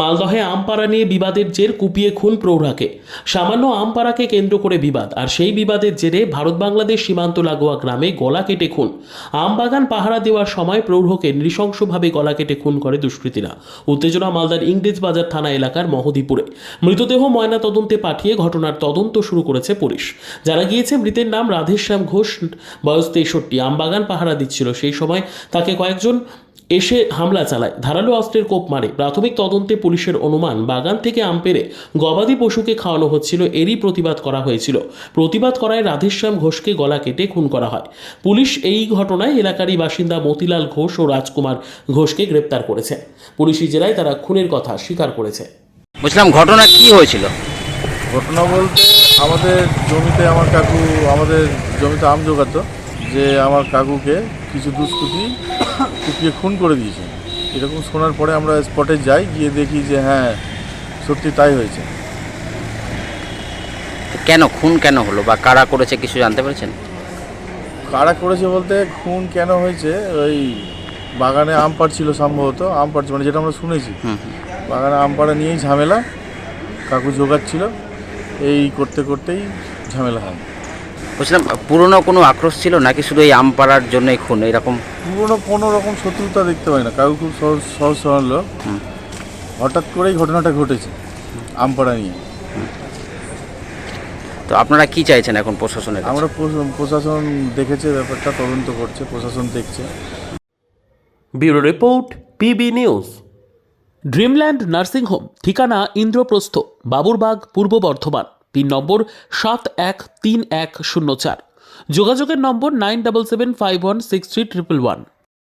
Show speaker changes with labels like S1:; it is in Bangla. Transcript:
S1: মালদহে আমপাড়া নিয়ে বিবাদের জের কুপিয়ে খুন প্রৌঢ়াকে। সামান্য আমপাড়াকে কেন্দ্র করে বিবাদ, আর সেই বিবাদের জেরে ভারত বাংলাদেশ সীমান্ত লাগোয়া গ্রামে গলা কেটে খুন। আমবাগান পাহারা দেওয়ার সময় প্রৌঢ়কে নৃশংসভাবে গলা কেটে খুন করে দুষ্কৃতীরা। উত্তেজনা মালদার ইংরেজ বাজার থানা এলাকার মহদীপুরে। মৃতদেহ ময়না তদন্তে পাঠিয়ে ঘটনার তদন্ত শুরু করেছে পুলিশ। জানা গিয়েছে, মৃতের নাম রাধেশ্যাম ঘোষ, বয়স 63। আমবাগান পাহারা দিচ্ছিল, সেই সময় তাকে কয়েকজন এসে হামলা চালায়, ধারালো অস্ত্রের কোপ মারে। প্রাথমিক তদন্তে পুলিশের অনুমান, বাগান থেকে আম পেড়ে গবাদি পশুকে খাওয়ানো হচ্ছিল, এরই প্রতিবাদ করা হয়েছিল। প্রতিবাদ করায় রাধেশ্যাম ঘোষকে গলা কেটে খুন করা হয়। পুলিশ এই ঘটনায় এলাকারই বাসিন্দা মতিলাল ঘোষ ও রাজকুমার ঘোষকে গ্রেপ্তার করেছে। পুলিশি জেরায় তারা খুনের কথা স্বীকার করেছে।
S2: বুঝলাম, ঘটনা কি হয়েছিল?
S3: ঘটনা বলতে আমাদের জমিতে আমাদের জমিতে আম জোগাতো, যে আমার কাকুকে কিছু দুষ্কৃতী কুপিয়ে খুন করে দিয়েছে। এরকম শোনার পরে আমরা স্পটে যাই, গিয়ে দেখি যে হ্যাঁ, সত্যি তাই হয়েছে।
S2: কেন খুন কেন হলো বা কারা করেছে কিছু জানতে পেরেছেন?
S3: কারা করেছে বলতে, খুন কেন হয়েছে, ওই বাগানে আম পাড়ছিল, সম্ভবত আম পাড়ছে, মানে যেটা আমরা শুনেছি, বাগানে আম পাড়া নিয়েই ঝামেলা। কাকু জোগাচ্ছিল, এই করতে করতেই ঝামেলা হয়।
S2: বুঝলাম, পুরনো কোনো আক্রোশ ছিল নাকি শুধু এই আম পাড়ার জন্যই খুন? এরকম
S3: পুরোনো কোনো রকম শত্রুতা দেখতে পাই না। কাকু খুব সহজ সরল লোক। হঠাৎ করেই ঘটনাটা ঘটেছে আমপাড়া নিয়ে।
S2: তো আপনারা কি চাইছেন এখন প্রশাসনের কাছে?
S3: আমরা প্রশাসন দেখেছে ব্যাপারটা, তদন্ত করছে, প্রশাসন দেখছে।
S1: Bureau report, PB news. Dreamland nursing home, ঠিকানা ইন্দ্রপ্রস্থ, বাবুরবাগ, পূর্ব বর্ধমান। পিন নম্বর 713104। যোগাযোগের নম্বর 9775163111।